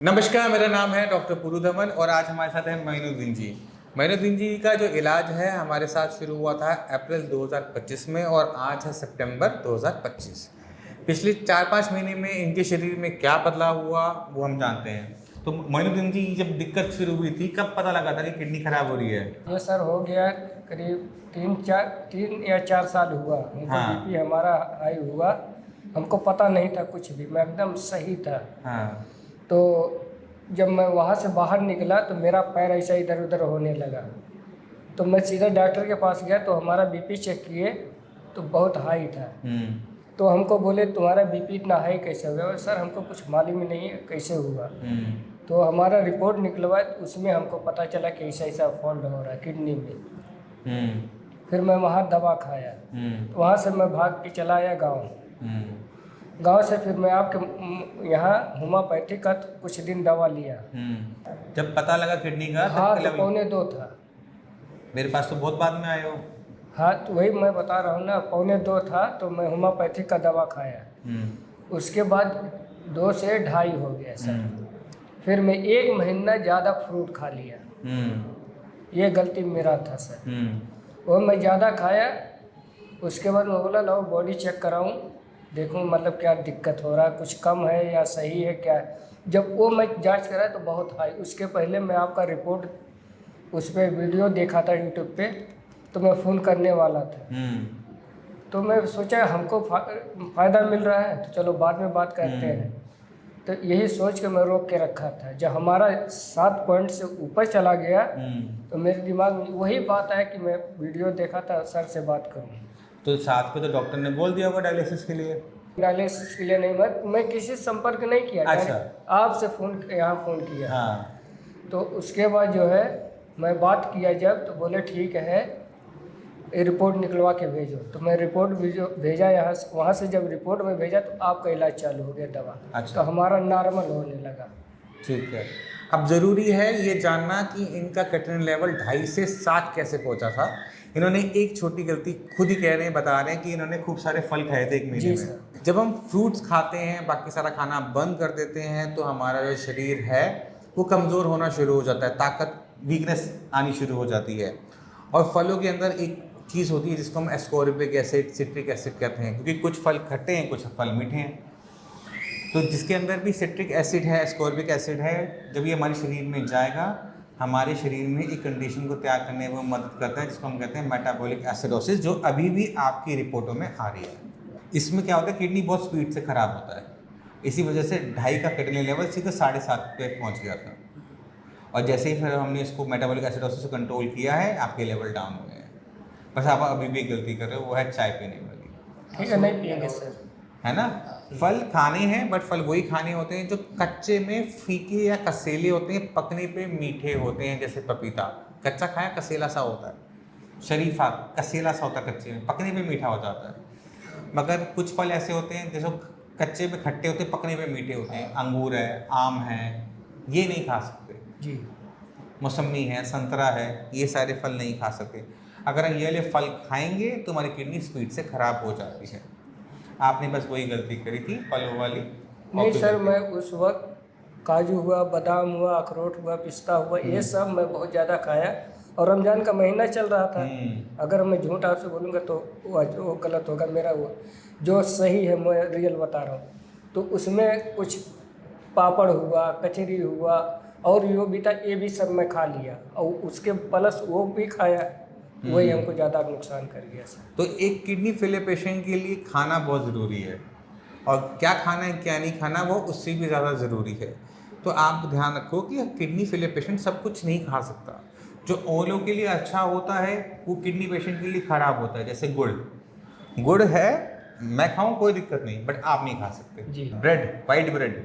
नमस्कार, मेरा नाम है डॉक्टर पुरु धमन और आज हमारे साथ हैं मोइनुद्दीन जी। मोइनुद्दीन जी का जो इलाज है हमारे साथ शुरू हुआ था अप्रैल 2025 में और आज है सितंबर 2025। पिछले 4-5 महीने में इनके शरीर में क्या बदलाव हुआ वो हम जानते हैं। तो मोइनुद्दीन जी, जब दिक्कत शुरू हुई थी कब पता लगा था कि किडनी खराब हो रही है? ये सर हो गया करीब 3 या 4 साल हुआ। हमको हाँ। बीपी हमारा हाई हुआ। हमको पता नहीं था कुछ भी, मैं एकदम सही था। हाँ। तो जब मैं वहाँ से बाहर निकला तो मेरा पैर ऐसा इधर उधर होने लगा। तो मैं सीधा डॉक्टर के पास गया तो हमारा बीपी चेक किए तो बहुत हाई था। तो हमको बोले तुम्हारा बीपी इतना हाई कैसे हो गया? सर हमको कुछ मालूम ही नहीं है कैसे हुआ। तो हमारा रिपोर्ट निकलवाए तो उसमें हमको पता चला कि ऐसा ऐसा फॉल्ट हो रहा है किडनी में। फिर मैं वहाँ दवा खाया। तो वहाँ से मैं भाग के चला आया गांव से। फिर मैं आपके यहाँ होम्योपैथिक का कुछ दिन दवा लिया। जब पता लगा किडनी का हाँ, तब तो 1:45 था। मेरे पास तो बहुत बाद में आए हो। हाँ, तो वही मैं बता रहा हूँ ना, 1:45 था तो मैं होम्योपैथिक का दवा खाया। उसके बाद 2 से 2.5 हो गया सर। फिर मैं 1 महीना ज़्यादा फ्रूट खा लिया। ये गलती मेरा था सर। वो मैं ज़्यादा खाया। उसके बाद मैं बोला लो बॉडी चेक कराऊं, देखूं मतलब क्या दिक्कत हो रहा है, कुछ कम है या सही है क्या है। जब वो मैं जांच करा तो बहुत हाई। उसके पहले मैं आपका रिपोर्ट उस पर वीडियो देखा था यूट्यूब पे, तो मैं फ़ोन करने वाला था। तो मैं सोचा हमको फ़ायदा मिल रहा है तो चलो बाद में बात करते हैं। तो यही सोच के मैं रोक के रखा था। जब हमारा 7 पॉइंट से ऊपर चला गया तो मेरे दिमाग में वही बात आया कि मैं वीडियो देखा था, सर से बात करूं। तो साथ पे तो डॉक्टर ने बोल दिया होगा डायलिसिस के लिए? डायलिसिस के लिए नहीं, मैं किसी से संपर्क नहीं किया। अच्छा। आपसे यहाँ फ़ोन किया। हाँ। तो उसके बाद जो है मैं बात किया जब, तो बोले ठीक है ये रिपोर्ट निकलवा के भेजो। तो मैं रिपोर्ट भेजा यहाँ से। वहाँ से जब रिपोर्ट में भेजा तो आपका इलाज चालू हो गया दवा। अच्छा। तो हमारा नॉर्मल होने लगा। ठीक है। अब ज़रूरी है ये जानना कि इनका क्रिएटिनिन लेवल 2.5 से 7 कैसे पहुंचा था। इन्होंने एक छोटी गलती खुद ही कह रहे हैं, बता रहे हैं कि इन्होंने खूब सारे फल खाए थे 1 महीने जी में। सर। जब हम फ्रूट्स खाते हैं, बाकी सारा खाना बंद कर देते हैं तो हमारा जो शरीर है वो कमज़ोर होना शुरू हो जाता है, ताकत वीकनेस आनी शुरू हो जाती है। और फलों के अंदर एक चीज़ होती है जिसको हम एस्कॉर्बिक एसिड, सिट्रिक एसिड कहते हैं, क्योंकि कुछ फल खट्टे हैं, कुछ फल मीठे हैं। तो जिसके अंदर भी सिट्रिक एसिड है, एस्कॉर्बिक एसिड है, जब ये हमारे शरीर में जाएगा, हमारे शरीर में एक कंडीशन को तैयार करने में मदद करता है जिसको हम कहते हैं मेटाबॉलिक एसिडोसिस, जो अभी भी आपकी रिपोर्टों में आ रही है। इसमें क्या होता है, किडनी बहुत स्पीड से ख़राब होता है। इसी वजह से 2.5 का क्रिएटिनिन लेवल सीधा 7.5 पे पहुँच गया था। और जैसे ही फिर हमने इसको मेटाबॉलिक एसिडोसिस को कंट्रोल किया है, आपके लेवल डाउन हो गए हैं। बस आप अभी भी एक गलती कर रहे हो, वो है चाय पीने वाली। ठीक है, नहीं पिएंगे सर। है ना? फल खाने हैं, बट फल वही खाने होते हैं जो कच्चे में फीके या कसेले होते हैं, पकने पे मीठे होते हैं। जैसे पपीता कच्चा खाया कसेला सा होता है, शरीफा कसेला सा होता है कच्चे में, पकने पे मीठा हो जाता है। मगर कुछ फल ऐसे होते हैं जैसे कच्चे पे खट्टे होते हैं, पकने पे मीठे होते हैं। अंगूर है, आम है, ये नहीं खा सकते जी। मौसमी है, संतरा है, ये सारे फल नहीं खा सकते। अगर हम ये वाले फल खाएंगे तो हमारी किडनी स्पीड से ख़राब हो जाती है। आपने बस वही गलती करी थी, फलों वाली। नहीं सर, मैं उस वक्त काजू हुआ, बादाम हुआ, अखरोट हुआ, पिस्ता हुआ, ये सब मैं बहुत ज़्यादा खाया। और रमज़ान का महीना चल रहा था। अगर मैं झूठ आपसे बोलूँगा तो वो गलत होगा। मेरा वो जो सही है मैं रियल बता रहा हूँ। तो उसमें कुछ पापड़ हुआ, कचरी हुआ और यो भी था, ये भी सब मैं खा लिया। और उसके प्लस वो भी खाया, वही हमको ज़्यादा नुकसान कर गया सर। तो एक किडनी फेलियर पेशेंट के लिए खाना बहुत ज़रूरी है, और क्या खाना है क्या नहीं खाना वो उससे भी ज़्यादा ज़रूरी है। तो आप ध्यान रखो कि किडनी फेलियर पेशेंट सब कुछ नहीं खा सकता। जो औरों के लिए अच्छा होता है वो किडनी पेशेंट के लिए ख़राब होता है। जैसे गुड़ है, मैं खाऊं कोई दिक्कत नहीं, बट आप नहीं खा सकते। जी। ब्रेड, वाइट ब्रेड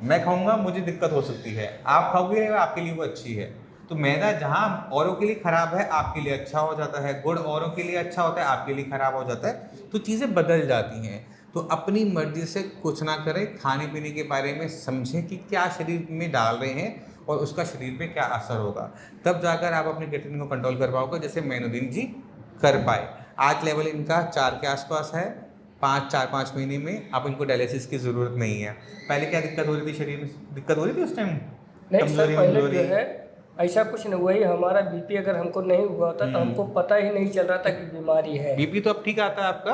मैं खाऊंगा, मुझे दिक्कत हो सकती है, आप खाओगे आपके लिए वो अच्छी है। तो मैदा जहाँ औरों के लिए ख़राब है आपके लिए अच्छा हो जाता है, गुड़ औरों के लिए अच्छा होता है आपके लिए ख़राब हो जाता है। तो चीज़ें बदल जाती हैं। तो अपनी मर्जी से कुछ ना करें, खाने पीने के बारे में समझें कि क्या शरीर में डाल रहे हैं और उसका शरीर पे क्या असर होगा, तब जाकर आप अपने क्रिएटिनिन को कंट्रोल कर पाओगे, जैसे मोइनुद्दीन जी कर पाए। आज लेवल इनका 4 के आसपास है, 4-5 महीने में आप इनको डायलिसिस की ज़रूरत नहीं है। पहले क्या दिक्कत हो रही थी शरीर में, दिक्कत हो रही थी उस टाइम? नहीं सर, पहले जो है ऐसा कुछ नहीं, वही हमारा बीपी अगर हमको नहीं हुआ होता तो हमको पता ही नहीं चल रहा था कि बीमारी है। बीपी तो अब ठीक आता है आपका,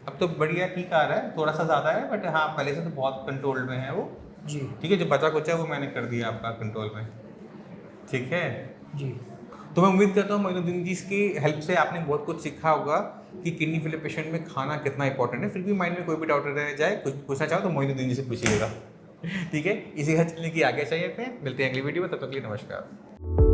अब तो बढ़िया ठीक आ रहा है, थोड़ा सा ज़्यादा है बट हाँ पहले से तो बहुत कंट्रोल में है वो। जी ठीक है, जो बचा कुचा है वो मैंने कर दिया आपका कंट्रोल में। ठीक है, जी। तो मैं उम्मीद करता हूँ मोइनुद्दीन जी की हेल्प से आपने बहुत कुछ सीखा होगा कि किडनी फेलियर पेशेंट में खाना कितना इंपॉर्टेंट है। फिर भी माइंड में कोई भी डाउट रह जाए, कुछ पूछना चाहो तो मोइनुद्दीन जी से पूछिएगा। ठीक है, इसी हद चलने की आगे चाहिए थे। मिलते हैं अगली वीडियो में, तब तक के लिए नमस्कार।